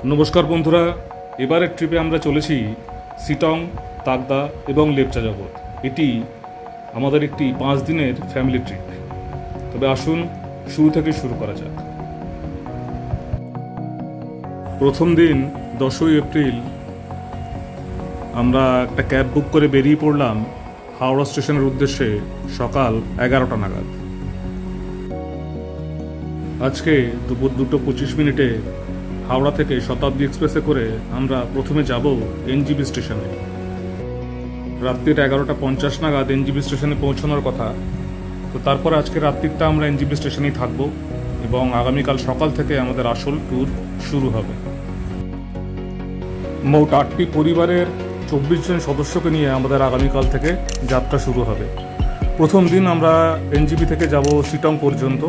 নমস্কার বন্ধুরা, এবারের ট্রিপে আমরা চলেছি সিটং, তাকদা এবং লেপচা জগৎ। এটি আমাদের একটি 5 দিনের ফ্যামিলি ট্রিপ। তবে আসুন শুরু থেকে শুরু করা যাক। প্রথম দিন 10ই এপ্রিল আমরা একটা ক্যাব বুক করে বেরিয়ে পড়লাম হাওড়া স্টেশনের উদ্দেশ্যে সকাল 11টা নাগাদ। আজকে দুপুর 2:25 হাওড়া থেকে শতাব্দী এক্সপ্রেসে করে আমরা প্রথমে যাব এনজিবি স্টেশনে। রাত্রির 11:50 নাগাদ এনজিবি স্টেশনে পৌঁছানোর কথা। তো তারপরে আজকে রাত্রিটা আমরা এনজিবি স্টেশনেই থাকবো এবং আগামীকাল সকাল থেকে আমাদের আসল ট্যুর শুরু হবে। মোট 8টি পরিবারের 24 জন সদস্যকে নিয়ে আমাদের আগামীকাল থেকে যাত্রা শুরু হবে। প্রথম দিন আমরা এনজিবি থেকে যাব সিটং পর্যন্ত।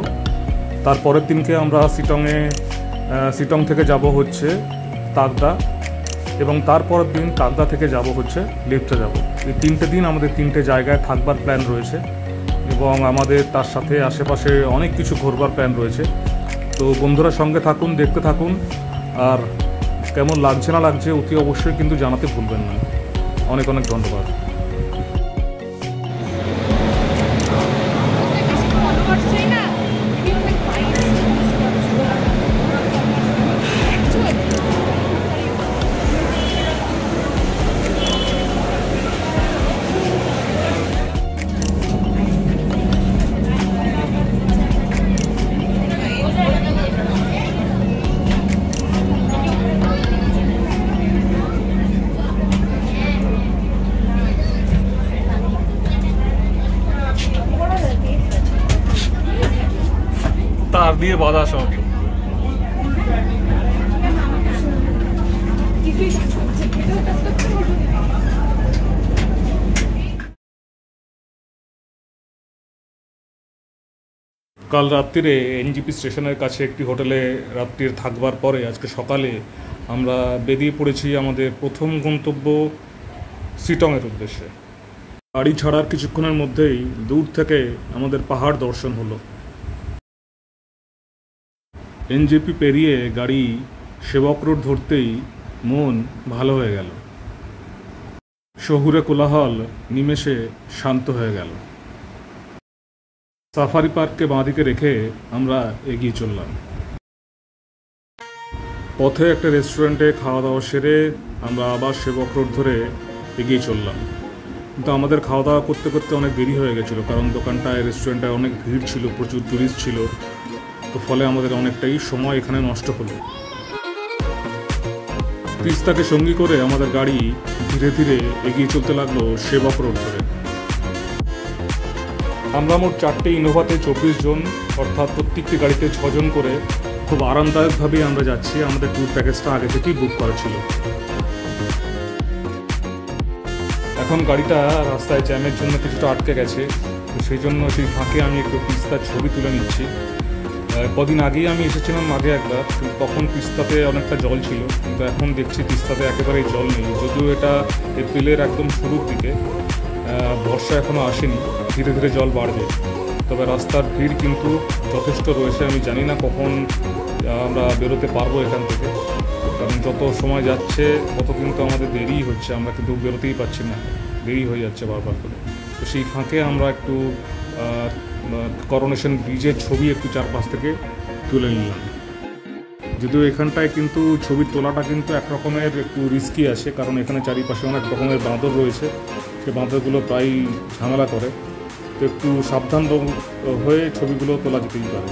তারপরের দিনকে আমরা সিটং থেকে যাব হচ্ছে তাকদা, এবং তারপরের দিন তাকদা থেকে যাব হচ্ছে লেপচা যাব। এই 3টে দিন আমাদের 3টে জায়গায় থাকবার প্ল্যান রয়েছে এবং আমাদের তার সাথে আশেপাশে অনেক কিছু ঘোরবার প্ল্যান রয়েছে। তো বন্ধুরা সঙ্গে থাকুন, দেখতে থাকুন, আর কেমন লাগছে না লাগছে অতি অবশ্যই কিন্তু জানাতে ভুলবেন না। অনেক অনেক ধন্যবাদ। তার দিয়ে বাধা সব। কাল রাত্রিরে এনজিপি স্টেশনের কাছে একটি হোটেলে রাত্রির থাকবার পরে আজকে সকালে আমরা বেরিয়ে পড়েছি আমাদের প্রথম গন্তব্য সিটংয়ের উদ্দেশ্যে। গাড়ি ছাড়ার কিছুক্ষণের মধ্যেই দূর থেকে আমাদের পাহাড় দর্শন হলো। এনজেপি পেরিয়ে গাড়ি সেবক রোড ধরতেই মন ভালো হয়ে গেল। শহুরে কোলাহল নিমেষে শান্ত হয়ে গেল। সাফারি পার্ককে বাঁদিকে রেখে আমরা এগিয়ে চললাম। পথে একটা রেস্টুরেন্টে খাওয়া দাওয়া সেরে আমরা আবার সেবক রোড ধরে এগিয়ে চললাম। কিন্তু আমাদের খাওয়া দাওয়া করতে করতে অনেক দেরি হয়ে গেছিলো, কারণ দোকানটায় রেস্টুরেন্টটায় অনেক ভিড় ছিল, প্রচুর টুরিস্ট ছিল। তো ফলে আমাদের অনেকটাই সময় এখানে নষ্ট হলো। তিস্তাকে সঙ্গী করে আমাদের গাড়ি ধীরে ধীরে এগিয়ে চলতে লাগলো সেবক রোড ধরে। আমরা মোট 4টে ইনোভাতে 24 জন, অর্থাৎ প্রত্যেকটি গাড়িতে 6 জন করে খুব আরামদায়কভাবেই আমরা যাচ্ছি। আমাদের ট্যুর প্যাকেজটা আগে থেকেই বুক করা ছিল। এখন গাড়িটা রাস্তায় জ্যামের জন্য কিছুটা আটকে গেছে, তো সেই জন্য সেই ফাঁকে আমি একটু তিস্তার ছবি তুলে নিচ্ছি। কদিন আগেই আমি এসেছিলাম আগে একবার, তখন তিস্তাতে অনেকটা জল ছিল, কিন্তু এখন দেখছি তিস্তাতে একেবারেই জল নেই। যদিও এটা এপ্রিলের একদম শুরুর দিকে, বর্ষা এখনও আসেনি, ধীরে ধীরে জল বাড়বে। তবে রাস্তার ভিড় কিন্তু যথেষ্ট রয়েছে। আমি জানি না কখন আমরা বেরোতে পারবো এখান থেকে, কারণ যত সময় যাচ্ছে তত কিন্তু আমাদের দেরিই হচ্ছে। আমরা কিন্তু বেরোতেই পারছি না, দেরি হয়ে যাচ্ছে বারবার করে। তো সেই ফাঁকে আমরা একটু করোনেশন ব্রিজের ছবি একটু চারপাশ থেকে তুলে নিলাম। যদিও এখানটায় কিন্তু ছবি তোলাটা কিন্তু এক রকমের একটু রিস্কি আছে, কারণ এখানে চারিপাশে অনেক রকমের বাঁদর রয়েছে। সে বাঁদরগুলো প্রায় ঝামেলা করে, তো একটু সাবধান হয়ে ছবিগুলো তোলা যেতেই পারে।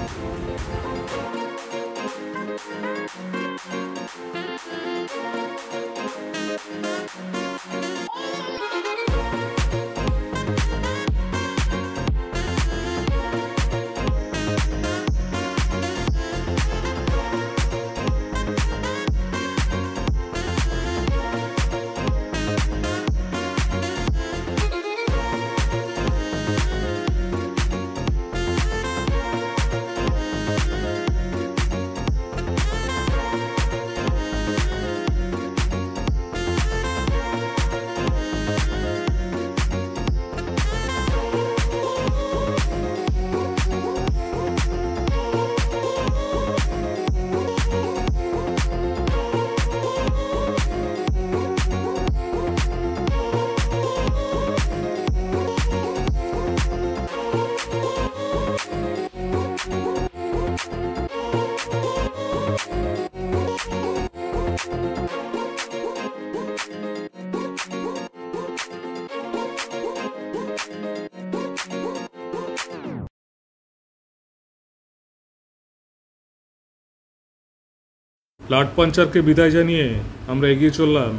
লাট পাঞ্চারকে বিদায় জানিয়ে আমরা এগিয়ে চললাম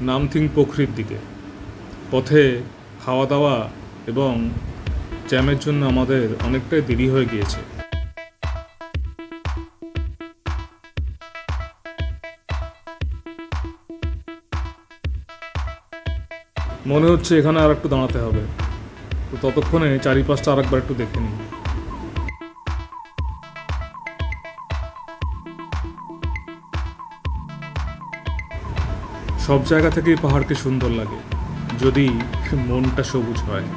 নামথিং পোখরির দিকে। পথে খাওয়া দাওয়া এবং জ্যামের জন্য আমাদের অনেকটাই দেরি হয়ে গিয়েছে। মনে হচ্ছে এখানে আর একটু দাঁড়াতে হবে, তো ততক্ষণে চারিপাশটা আর একবার একটু দেখে নিই। সব জায়গা থেকেই পাহাড়কে সুন্দর লাগে, যদি মনটা সবুজ হয়।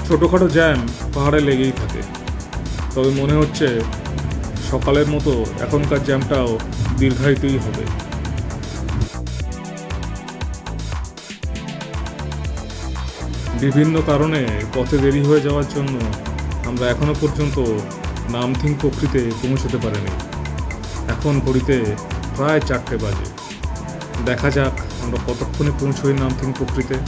ছোটোখাটো জ্যাম পাহাড়ে লেগেই থাকে, তবে মনে হচ্ছে সকালের মতো এখনকার জ্যামটাও দীর্ঘায়িতই হবে। বিভিন্ন কারণে পথে দেরি হয়ে যাওয়ার জন্য আমরা এখনো পর্যন্ত নামথিং পোখরিতে পৌঁছতে পারিনি। এখন ঘড়িতে প্রায় 4টে বাজে। দেখা যাক আমরা কতক্ষণে পৌঁছই নামথিং পোখরিতে।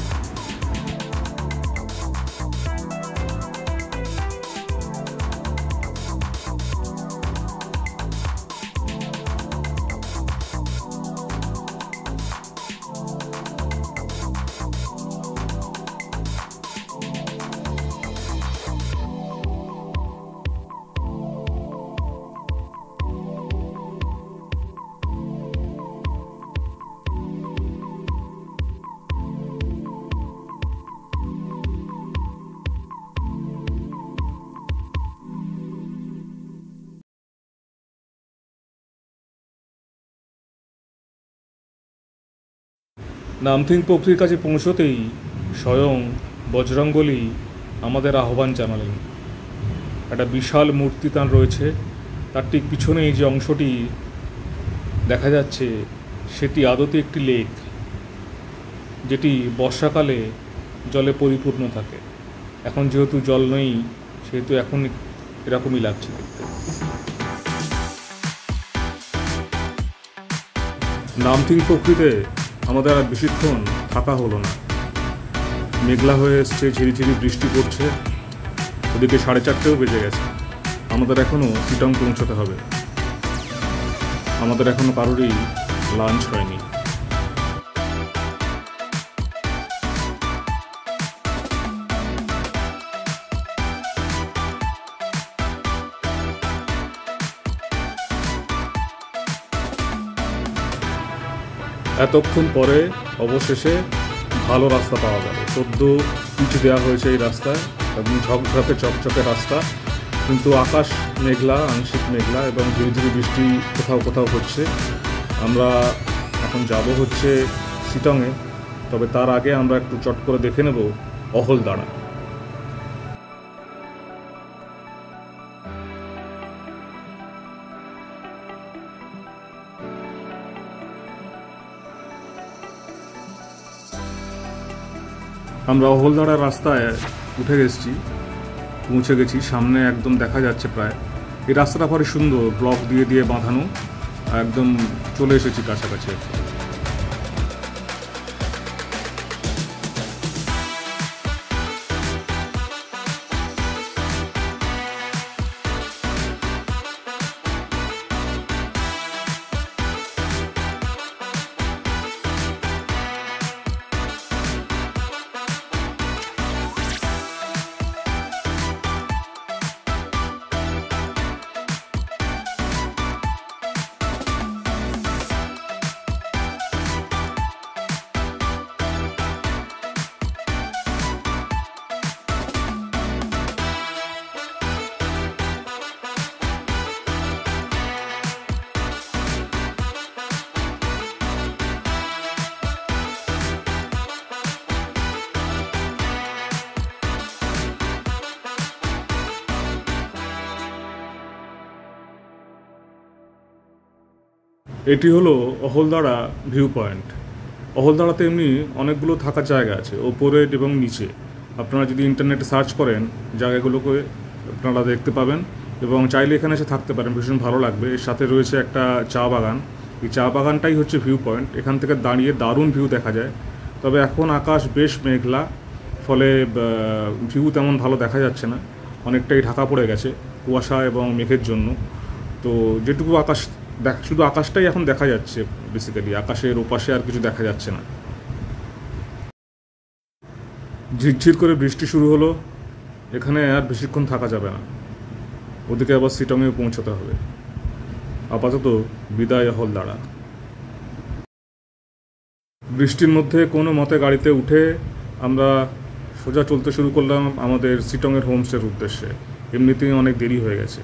নামথিং পোখরির কাছে পৌঁছতেই স্বয়ং বজরংবলী আমাদের আহ্বান জানালেন। একটা বিশাল মূর্তি তাঁর রয়েছে, তার ঠিক পিছনেই যে অংশটি দেখা যাচ্ছে সেটি আদতে একটি লেক, যেটি বর্ষাকালে জলে পরিপূর্ণ থাকে। এখন যেহেতু জল নেই সেহেতু এখন এরকমই লাগছে দেখতে। নামথিং পোখরিতে আমাদের আর বেশিক্ষণ থাকা হলো না। মেঘলা হয়ে এসছে, ঝিরিঝিরি বৃষ্টি পড়ছে, ওদিকে 4:30ও বেজে গেছে। আমাদের এখনও শিটং পৌঁছতে হবে। আমাদের এখনও কারোরই লাঞ্চ হয়নি। এতক্ষণ পরে অবশেষে ভালো রাস্তা পাওয়া গেল। সদ্য পিচ দেওয়া হয়েছে এই রাস্তায় এবং ঝকঝকে চকচকে রাস্তা, কিন্তু আকাশ মেঘলা, আংশিক মেঘলা এবং ধীরে ধীরে বৃষ্টি কোথাও কোথাও হচ্ছে। আমরা এখন যাব হচ্ছে শিটংয়ে, তবে তার আগে আমরা একটু চট করে দেখে নেব অহলদাড়া। আমরা অহলদাড়ার রাস্তায় উঠে গেছি, পৌঁছে গেছি। সামনে একদম দেখা যাচ্ছে প্রায়। এই রাস্তাটা ভারী সুন্দর, ব্লক দিয়ে দিয়ে বাঁধানো। একদম চলে এসেছি কাছাকাছি। এটি হলো অহলদাড়া ভিউ পয়েন্ট। অহলদাড়াতে এমনি অনেকগুলো থাকার জায়গা আছে, ওপরে এবং নিচে। আপনারা যদি ইন্টারনেটে সার্চ করেন জায়গাগুলোকে আপনারা দেখতে পাবেন এবং চাইলে এখানে এসে থাকতে পারেন, ভীষণ ভালো লাগবে। এর সাথে রয়েছে একটা চা বাগান। এই চা বাগানটাই হচ্ছে ভিউ পয়েন্ট। এখান থেকে দাঁড়িয়ে দারুণ ভিউ দেখা যায়। তবে এখন আকাশ বেশ মেঘলা, ফলে ভিউ তেমন ভালো দেখা যাচ্ছে না, অনেকটাই ঢাকা পড়ে গেছে কুয়াশা এবং মেঘের জন্য। তো যেটুকু আকাশ শুধু আকাশটাই এখন দেখা যাচ্ছে, বেসিক্যালি আকাশের ওপাশে আর কিছু দেখা যাচ্ছে না। ঝিরঝির করে বৃষ্টি শুরু হলো। এখানে আর বেশিক্ষণ থাকা যাবে না, ওদিকে আবার শিটংয়ে পৌঁছতে হবে। আপাতত বিদায় অহলদাড়া। বৃষ্টির মধ্যে কোনো মতে গাড়িতে উঠে আমরা সোজা চলতে শুরু করলাম আমাদের শিটংয়ের হোমস্টের উদ্দেশ্যে। এমনিতেই অনেক দেরি হয়ে গেছে।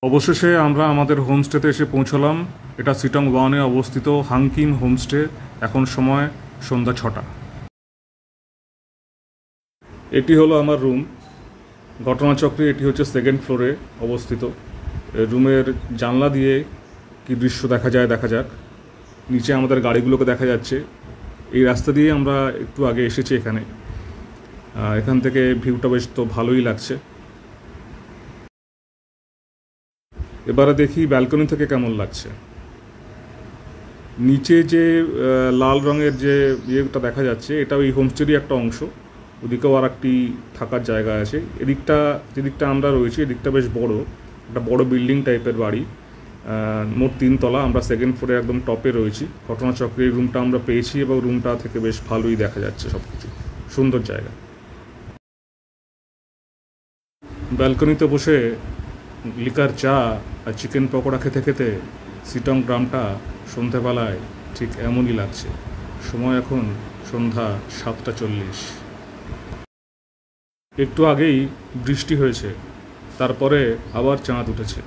অবশেষে আমরা আমাদের হোমস্টেতে এসে পৌঁছলাম। এটা শিটং 1-এ অবস্থিত হাংকিন হোমস্টে। এখন সময় সন্ধ্যা 6টা। এটি হলো আমার রুম। ঘটনাচক্রে এটি হচ্ছে 2nd ফ্লোরে অবস্থিত। রুমের জানলা দিয়ে কি দৃশ্য দেখা যায় দেখা যাক। নিচে আমাদের গাড়িগুলোকে দেখা যাচ্ছে। এই রাস্তা দিয়ে আমরা একটু আগে এসেছি এখানে। এখান থেকে ভিউটা বেশ তো ভালোই লাগছে। এবারে দেখি ব্যালকনি থেকে কেমন লাগছে। নিচে যে লাল রঙের যে ইয়েটা দেখা যাচ্ছে, এটা ওই হোমস্টেরই একটা অংশ। ওদিকেও আর একটি থাকার জায়গা আছে। এদিকটা যেদিকটা আমরা রয়েছি এদিকটা বেশ বড়, একটা বড় বিল্ডিং টাইপের বাড়ি। মোট 3 তলা। আমরা 2nd ফ্লোরে একদম টপে রয়েছি। ঘটনাচক্রে এই রুমটা আমরা পেয়েছি এবং রুমটা থেকে বেশ ভালোই দেখা যাচ্ছে সব কিছু। সুন্দর জায়গা। ব্যালকনিতে বসে লিকার চা আর চিকেন পকোড়া খেতে খেতে শিটং গ্রামটা সন্ধ্যাবেলায় ঠিক এমনই লাগছে। সময় এখন সন্ধ্যা 7:40। একটু আগেই বৃষ্টি হয়েছে, তারপরে আবার চাঁদ উঠেছে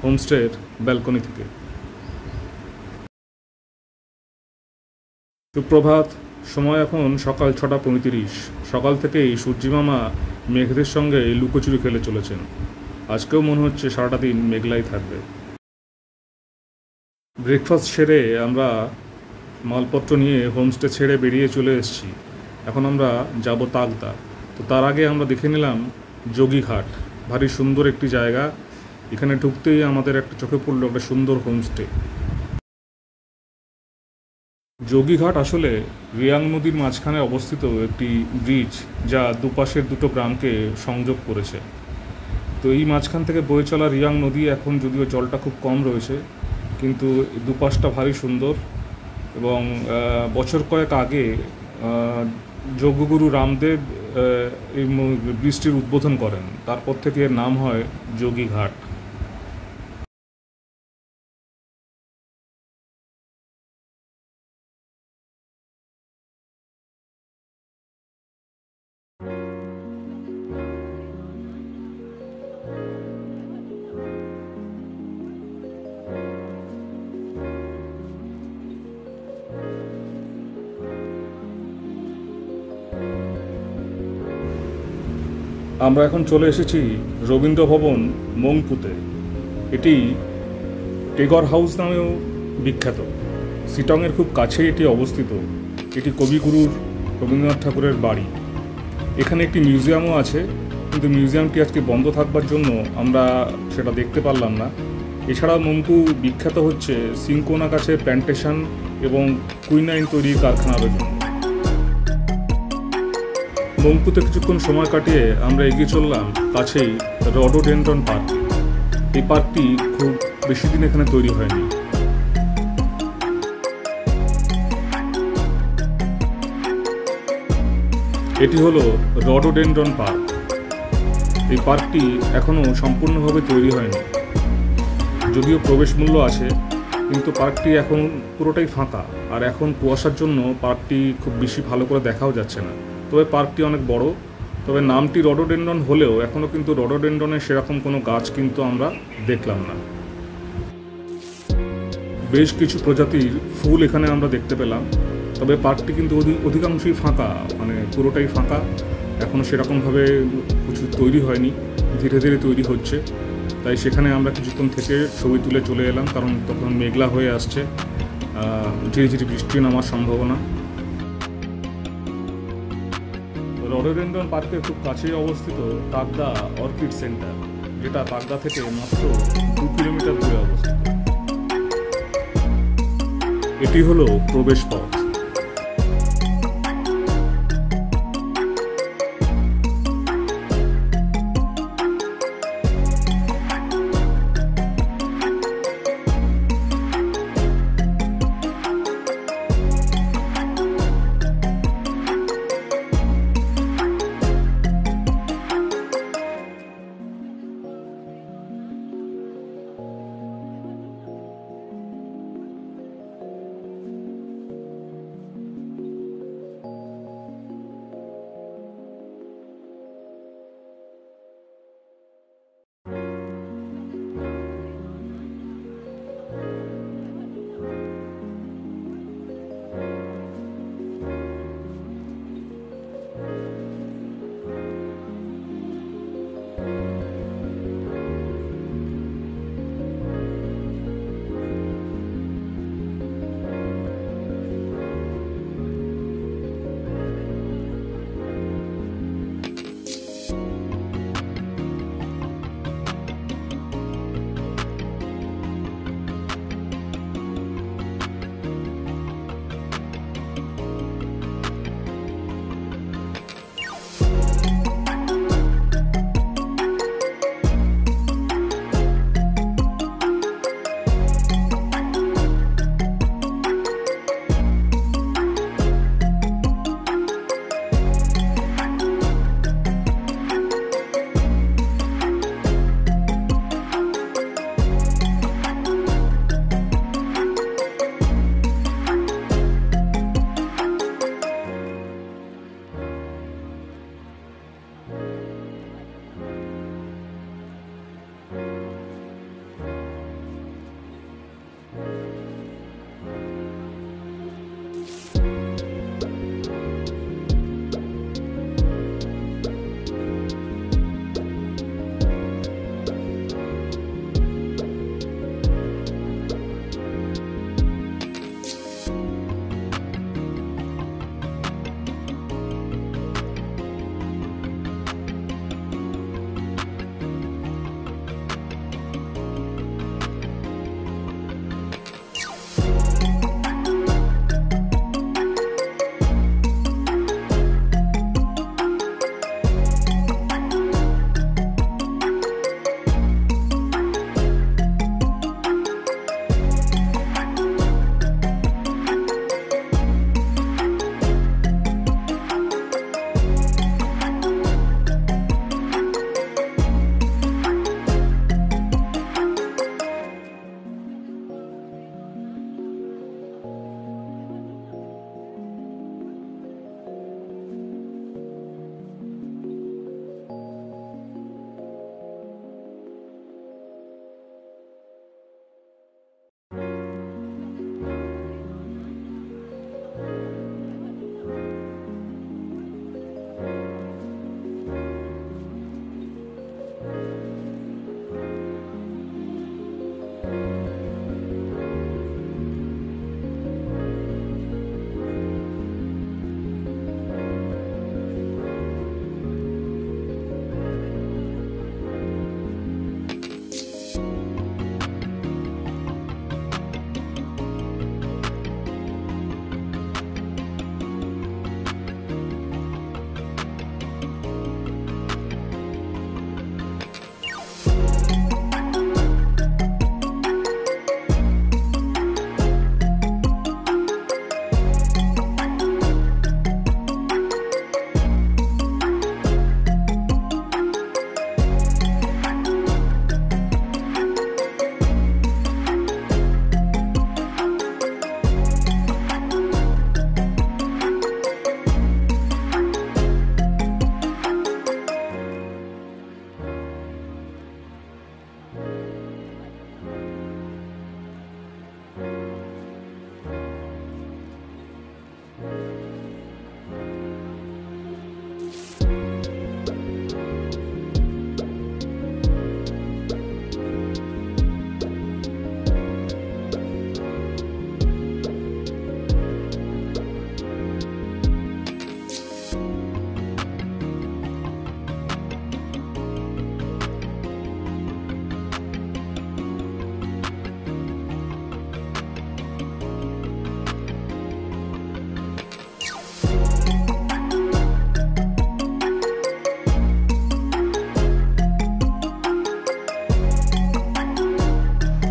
হোমস্টের ব্যালকনি থেকে। সুপ্রভাত। সময় এখন সকাল 6:35। সকাল থেকেই সূর্যিমামা মেঘদের সঙ্গে লুকোচুরি খেলে চলেছেন। আজকেও মনে হচ্ছে সারাটা দিন মেঘলাই থাকবে। ব্রেকফাস্ট সেরে আমরা মালপত্র নিয়ে হোমস্টে ছেড়ে বেরিয়ে চলে এসেছি। এখন আমরা যাব তাকদা। তো তার আগে আমরা দেখে নিলাম যোগীঘাট। ভারী সুন্দর একটি জায়গা। এখানে ঢুকতেই আমাদের একটা চোখে পড়লো একটা সুন্দর হোমস্টে। যোগীঘাট আসলে রিয়াং নদীর মাঝখানে অবস্থিত একটি ব্রিজ, যা দুপাশের দুটো গ্রামকে সংযোগ করেছে। তো এই মাঝখান থেকে বয়ে চলা রিয়াং নদী এখন যদিও জলটা খুব কম রয়েছে, কিন্তু দুপাশটা ভারী সুন্দর। এবং বছর কয়েক আগে যোগগুরু রামদেব এই ব্রিজটির উদ্বোধন করেন। তারপর থেকে এর নাম হয় যোগীঘাট। আমরা এখন চলে এসেছি রবীন্দ্র ভবন মংপুতে। এটি টেগর হাউস নামেও বিখ্যাত। শিটংয়ের খুব কাছেই এটি অবস্থিত। এটি কবিগুরুর রবীন্দ্রনাথ ঠাকুরের বাড়ি। এখানে একটি মিউজিয়ামও আছে, কিন্তু মিউজিয়ামটি আজকে বন্ধ থাকবার জন্য আমরা সেটা দেখতে পারলাম না। এছাড়া মংপু বিখ্যাত হচ্ছে সিংকোনা গাছের প্ল্যান্টেশন এবং কুইনাইন তৈরির কারখানার জন্য। মংপুতে কিছুক্ষণ সময় কাটিয়ে আমরা এগিয়ে চললাম কাছেই রডোডেন্ড্রন পার্ক। এই পার্কটি খুব বেশি দিন এখানে তৈরি হয়নি। এটি হলো রডোডেন্ড্রন পার্ক। এই পার্কটি এখনও সম্পূর্ণভাবে তৈরি হয়নি, যদিও প্রবেশ মূল্য আছে, কিন্তু পার্কটি এখন পুরোটাই ফাঁকা। আর এখন কুয়াশার জন্য পার্কটি খুব বেশি ভালো করে দেখাও যাচ্ছে না। তবে পার্কটি অনেক বড়। তবে নামটি রডোডেন্ড্রন হলেও এখনও কিন্তু রডোডেন্ড্রনের সেরকম কোনো গাছ কিন্তু আমরা দেখলাম না। বেশ কিছু প্রজাতির ফুল এখানে আমরা দেখতে পেলাম। তবে পার্কটি কিন্তু অধিকাংশই ফাঁকা, মানে পুরোটাই ফাঁকা। এখনও সেরকমভাবে কিছু তৈরি হয়নি, ধীরে ধীরে তৈরি হচ্ছে। তাই সেখানে আমরা কিছুক্ষণ থেকে ছবি তুলে চলে এলাম, কারণ তখন মেঘলা হয়ে আসছে, ঝিরি ঝিরি বৃষ্টি নামার সম্ভাবনা। রডোডেনড্রন পার্কের খুব কাছেই অবস্থিত তাগদা অর্কিড সেন্টার, যেটা তাগদা থেকে মাত্র 2 কিলোমিটার দূরে অবস্থিত। এটি হলো প্রবেশ পথ।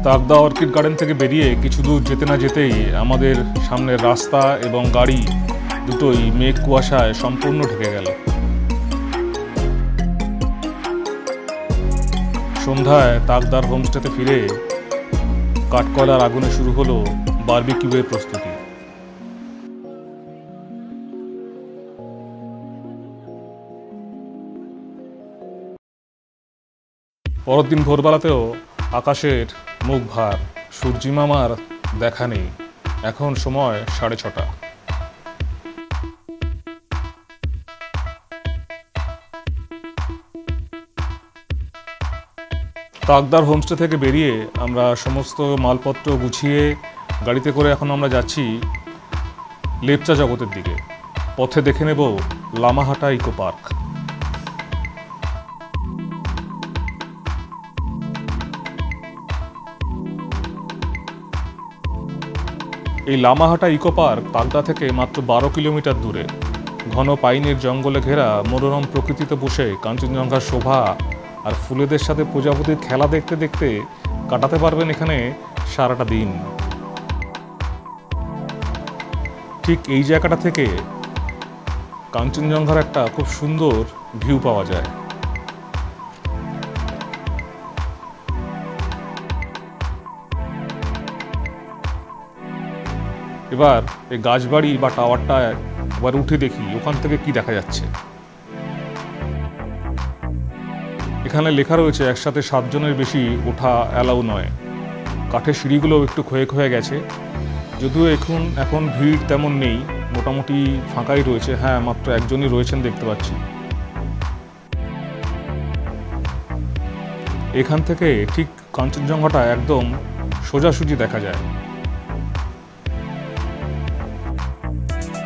তাকদা অর্কিড গার্ডেন থেকে বেরিয়ে কিছু দূর যেতে না যেতেই আমাদের সামনের রাস্তা এবং গাড়ি দুটোই মেঘ কুয়াশায় সম্পূর্ণ ঢেকে গেল। সন্ধ্যায় তাকদার হোমস্টেতে ফিরে কাঠকয়লার আগুনে শুরু হলো বারবিকিউয়ের প্রস্তুতি। পরের দিন ভোরবেলাতেও আকাশের মুখ ভার, সূর্যিমামার দেখা নেই। এখন সময় 6:30। তাকদার হোমস্টে থেকে বেরিয়ে আমরা সমস্ত মালপত্র গুছিয়ে গাড়িতে করে এখন আমরা যাচ্ছি লেপচা জগতের দিকে। পথে দেখে নেব লামাহাটা ইকো পার্ক। এই লামাহাটা ইকো পার্ক তাকদা থেকে মাত্র 12 কিলোমিটার দূরে। ঘন পাইনের জঙ্গলে ঘেরা মনোরম প্রকৃতিতে বসে কাঞ্চনজঙ্ঘার শোভা আর ফুলেদের সাথে প্রজাপতির খেলা দেখতে দেখতে কাটাতে পারবেন এখানে সারাটা দিন। ঠিক এই জায়গাটা থেকে কাঞ্চনজঙ্ঘার একটা খুব সুন্দর ভিউ পাওয়া যায়। এবার এই গাছবাড়ি বা টাওয়ারটা একবার উঠে দেখি ওখান থেকে কি দেখা যাচ্ছে। এখানে লেখা রয়েছে একসাথে 7 জনের বেশি ওঠা অ্যালাউ নয়। কাঠের সিঁড়িগুলো একটু ক্ষয়ে ক্ষয়ে গেছে, যদিও এখন ভিড় তেমন নেই, মোটামুটি ফাঁকাই রয়েছে। হ্যাঁ, মাত্র একজনই রয়েছেন দেখতে পাচ্ছি। এখান থেকে ঠিক কাঞ্চনজঙ্ঘাটা একদম সোজাসুজি দেখা যায়।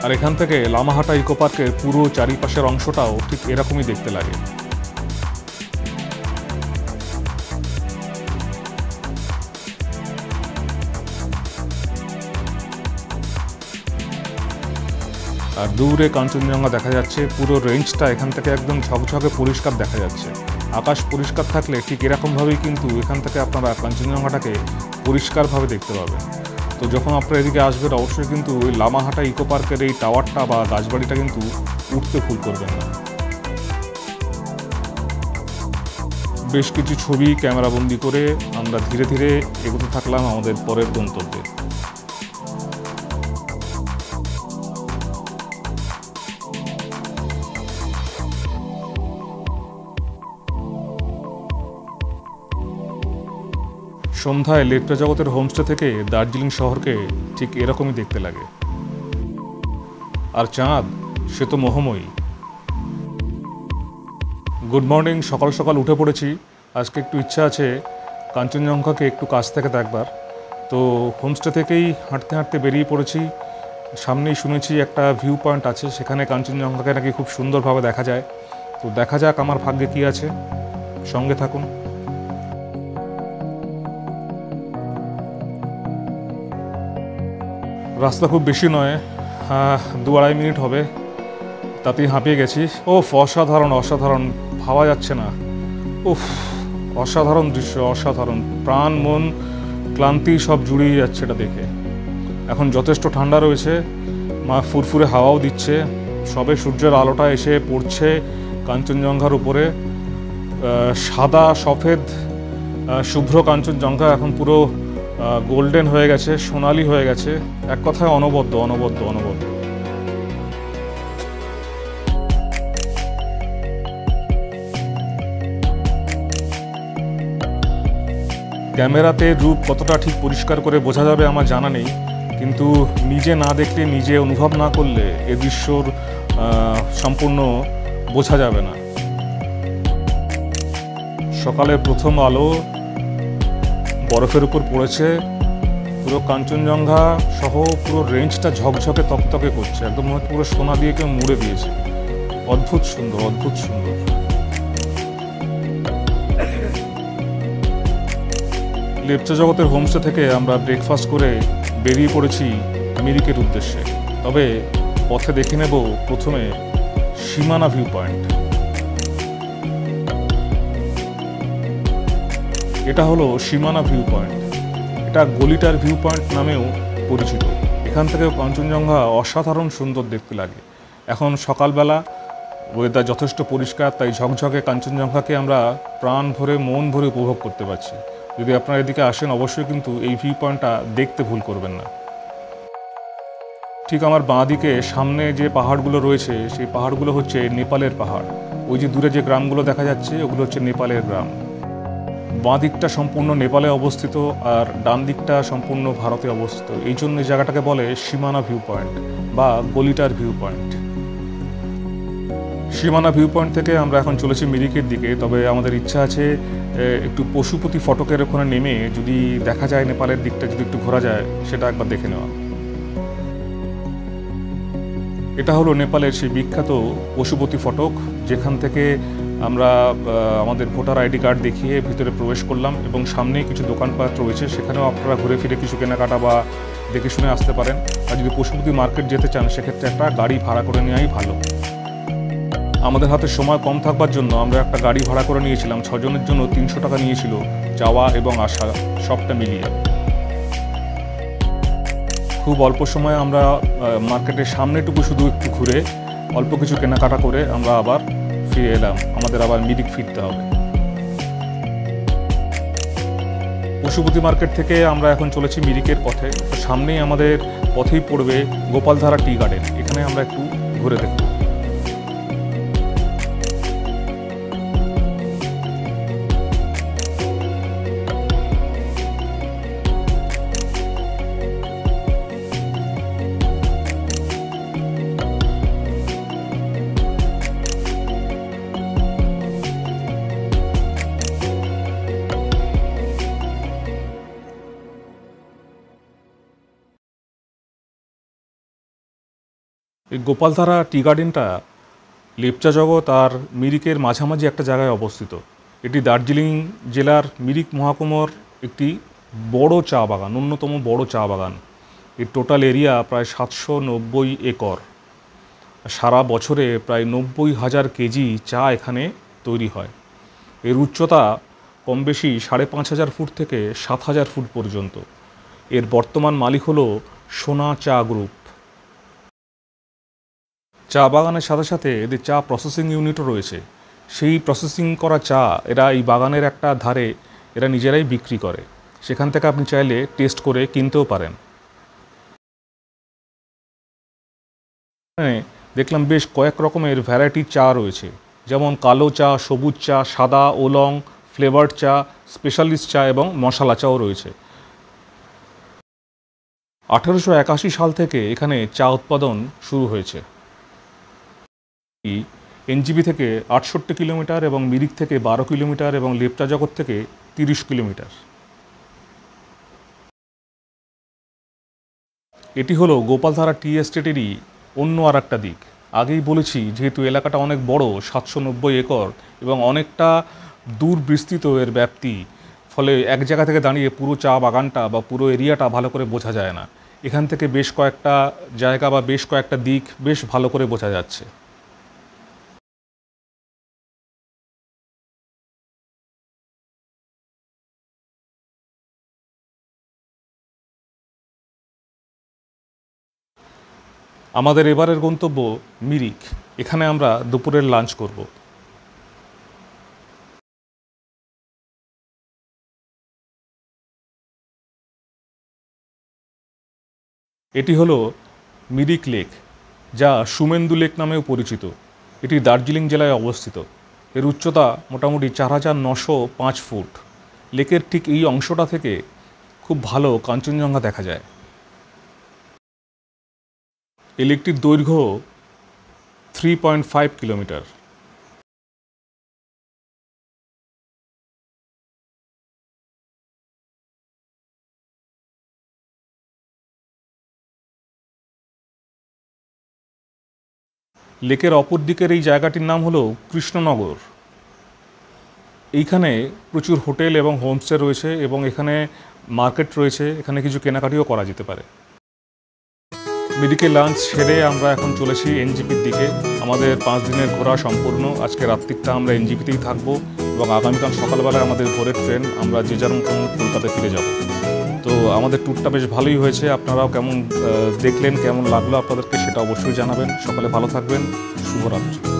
আর এখান থেকে লামাহাটা ইকো পার্কের পুরো চারিপাশের অংশটাও ঠিক এরকমই দেখতে লাগে। আর দূরে কাঞ্চনজঙ্ঘা দেখা যাচ্ছে। পুরো রেঞ্জটা এখান থেকে একদম ঝকঝকে পরিষ্কার দেখা যাচ্ছে। আকাশ পরিষ্কার থাকলে ঠিক এরকমভাবেই কিন্তু এখান থেকে আপনারা কাঞ্চনজঙ্ঘাটাকে পরিষ্কারভাবে দেখতে পাবেন। তো যখন আপনারা এদিকে আসবেন অবশ্যই কিন্তু ওই লামাহাটা ইকো পার্কের এই টাওয়ারটা বা গাছবাড়িটা কিন্তু উঠতে ভুল করবেন না। বেশ কিছু ছবি ক্যামেরাবন্দি করে আমরা ধীরে ধীরে এগোতে থাকলাম আমাদের পরের গন্তব্যে। সন্ধ্যায় লেপচা জগতের হোমস্টে থেকে দার্জিলিং শহরকে ঠিক এরকমই দেখতে লাগে। আর চাঁদ, সে তো মোহময়ী। গুড মর্নিং, সকাল সকাল উঠে পড়েছি। আজকে একটু ইচ্ছা আছে কাঞ্চনজঙ্ঘাকে একটু কাছ থেকে দেখবার। তো হোমস্টে থেকেই হাঁটতে হাঁটতে বেরিয়ে পড়েছি। সামনেই শুনেছি একটা ভিউ পয়েন্ট আছে, সেখানে কাঞ্চনজঙ্ঘাকে নাকি খুব সুন্দরভাবে দেখা যায়। তো দেখা যাক আমার ভাগ্যে কি আছে, সঙ্গে থাকুন। রাস্তা খুব বেশি নয়, 2-2.5 মিনিট হবে, তাতেই হাঁপিয়ে গেছি। অসাধারণ অসাধারণ, ভাবা যাচ্ছে না। অসাধারণ দৃশ্য, অসাধারণ। প্রাণ মন ক্লান্তি সব জুড়িয়ে যাচ্ছে এটা দেখে। এখন যথেষ্ট ঠান্ডা রয়েছে, ফুরফুরে হাওয়াও দিচ্ছে। সবে সূর্যের আলোটা এসে পড়ছে কাঞ্চনজঙ্ঘার উপরে। সাদা সফেদ শুভ্র কাঞ্চনজঙ্ঘা এখন পুরো গোল্ডেন হয়ে গেছে, সোনালি হয়ে গেছে। এক কথায় অনবদ্য অনবদ্য অনবদ্য। ক্যামেরাতে রূপ কতটা ঠিক পরিষ্কার করে বোঝা যাবে আমার জানা নেই, কিন্তু নিজে না দেখলে, নিজে অনুভব না করলে এ দৃশ্যর সম্পূর্ণ বোঝা যাবে না। সকালের প্রথম আলো বরফের উপর পড়েছে, পুরো কাঞ্চনজঙ্ঘা সহ পুরো রেঞ্জটা ঝকঝকে তকতকে করছে, একদম পুরো সোনা দিয়ে কেউ মুড়ে দিয়েছে। অদ্ভুত সুন্দর, অদ্ভুত সুন্দর। লেপচা জগতের হোমস্টে থেকে আমরা ব্রেকফাস্ট করে বেরিয়ে পড়েছি মিরিকের উদ্দেশ্যে। তবে পথে দেখে নেব প্রথমে সীমানা ভিউ পয়েন্ট। এটা হলো সীমানা ভিউ পয়েন্ট। এটা গলিটার ভিউ পয়েন্ট নামেও পরিচিত। এখান থেকেও কাঞ্চনজঙ্ঘা অসাধারণ সুন্দর দেখতে লাগে। এখন সকালবেলা, ওয়েদার যথেষ্ট পরিষ্কার, তাই ঝকঝকে কাঞ্চনজঙ্ঘাকে আমরা প্রাণ ভরে মন ভরে উপভোগ করতে পারছি। যদি আপনারা এদিকে আসেন অবশ্যই কিন্তু এই ভিউ পয়েন্টটা দেখতে ভুল করবেন না। ঠিক আমার বাঁ দিকে সামনে যে পাহাড়গুলো রয়েছে সেই পাহাড়গুলো হচ্ছে নেপালের পাহাড়। ওই যে দূরে যে গ্রামগুলো দেখা যাচ্ছে ওগুলো হচ্ছে নেপালের গ্রাম। বাঁ দিকটা সম্পূর্ণ নেপালে অবস্থিত আর ডান দিকটা সম্পূর্ণ ভারতে অবস্থিত। এই জন্য এই জায়গাটাকে বলে সীমানা ভিউ পয়েন্ট বা গলিটার ভিউ পয়েন্ট। সীমানা ভিউ পয়েন্ট থেকে আমরা এখন চলেছি মিরিকের দিকে। তবে আমাদের ইচ্ছা আছে একটু পশুপতি ফটকের ওখানে নেমে যদি দেখা যায় নেপালের দিকটা যদি একটু ঘোরা যায় সেটা একবার দেখে নেওয়া। এটা হলো নেপালের সেই বিখ্যাত পশুপতি ফটক, যেখান থেকে আমরা আমাদের ভোটার আইডি কার্ড দেখিয়ে ভিতরে প্রবেশ করলাম এবং সামনেই কিছু দোকানপাট রয়েছে, সেখানেও আপনারা ঘুরে ফিরে কিছু কেনাকাটা বা দেখে শুনে আসতে পারেন। আর যদি পশুপতি মার্কেট যেতে চান সেক্ষেত্রে একটা গাড়ি ভাড়া করে নেওয়াই ভালো। আমাদের হাতে সময় কম থাকবার জন্য আমরা একটা গাড়ি ভাড়া করে নিয়েছিলাম। 6 জনের জন্য 300 টাকা নিয়েছিল যাওয়া এবং আসা সবটা মিলিয়ে। খুব অল্প সময়ে আমরা মার্কেটের সামনেটুকু শুধু একটু ঘুরে অল্প কিছু কেনাকাটা করে আমরা আবার ফিরে এলাম। আমাদের আবার মিরিক ফিরতে হবে। পশুপতি মার্কেট থেকে আমরা এখন চলেছি মিরিকের পথে। সামনেই আমাদের পথেই পড়বে গোপালধারা টি গার্ডেন। এখানে আমরা একটু ঘুরে দেখব। এই গোপালধারা টি গার্ডেনটা লেপচা জগৎ আর মিরিকের মাঝামাঝি একটা জায়গায় অবস্থিত। এটি দার্জিলিং জেলার মিরিক মহকুমার একটি বড় চা বাগান, অন্যতম বড় চা বাগান। এর টোটাল এরিয়া প্রায় 790 একর। সারা বছরে প্রায় 90,000 কেজি চা এখানে তৈরি হয়। এর উচ্চতা কম বেশি 5,500 ফুট থেকে 7,000 ফুট পর্যন্ত। এর বর্তমান মালিক হলো সোনা চা গ্রুপ। চা বাগানের সাথে সাথে এদের চা প্রসেসিং ইউনিটও রয়েছে। সেই প্রসেসিং করা চা এরা এই বাগানের একটা ধারে এরা নিজেরাই বিক্রি করে। সেখান থেকে আপনি চাইলে টেস্ট করে কিনতেও পারেন। দেখলাম বেশ কয়েক রকমের ভ্যারাইটির চা রয়েছে, যেমন কালো চা, সবুজ চা, সাদা, ওলং, ফ্লেভার্ড চা, স্পেশালিস্ট চা এবং মশলা চাও রয়েছে। 1881 সাল থেকে এখানে চা উৎপাদন শুরু হয়েছে। এনজিপি থেকে 68 কিলোমিটার এবং মিরিক থেকে 12 কিলোমিটার এবং লেপচা জগৎ থেকে 30 কিলোমিটার। এটি হলো গোপালধারা টি এস্টেটেরই অন্য আর একটা দিক। আগেই বলেছি যেহেতু এলাকাটা অনেক বড়, 790 একর এবং অনেকটা দূর বিস্তৃত এর ব্যাপ্তি, ফলে এক জায়গা থেকে দাঁড়িয়ে পুরো চা বাগানটা বা পুরো এরিয়াটা ভালো করে বোঝা যায় না। এখান থেকে বেশ কয়েকটা জায়গা বা বেশ কয়েকটা দিক বেশ ভালো করে বোঝা যাচ্ছে। আমাদের এবারের গন্তব্য মিরিক। এখানে আমরা দুপুরের লাঞ্চ করব। এটি হলো মিরিক লেক, যা সুমেন্দু লেক নামেও পরিচিত। এটি দার্জিলিং জেলায় অবস্থিত। এর উচ্চতা মোটামুটি 4,905 ফুট। লেকের ঠিক এই অংশটা থেকে খুব ভালো কাঞ্চনজঙ্ঘা দেখা যায়। এই লেকটির দৈর্ঘ্য 3.5 কিলোমিটার। লেকের অপর দিকের এই জায়গাটির নাম হলো কৃষ্ণনগর। এইখানে প্রচুর হোটেল এবং হোমস্টে রয়েছে এবং এখানে মার্কেট রয়েছে, এখানে কিছু কেনাকাটিও করা যেতে পারে। মিরিকে লাঞ্চ সেরে আমরা এখন চলেছি এনজিপির দিকে। আমাদের 5 দিনের ঘোরা সম্পূর্ণ। আজকে রাত্রিটা আমরা এনজিপিতেই থাকবো এবং আগামীকাল সকালবেলায় আমাদের ভোরের ট্রেন, আমরা যে যার মতন কলকাতায় ফিরে যাব। তো তো আমাদের ট্যুরটা বেশ ভালোই হয়েছে। আপনারাও কেমন দেখলেন, কেমন লাগলো আপনাদেরকে সেটা অবশ্যই জানাবেন। সকলে ভালো থাকবেন। শুভরাত্রি।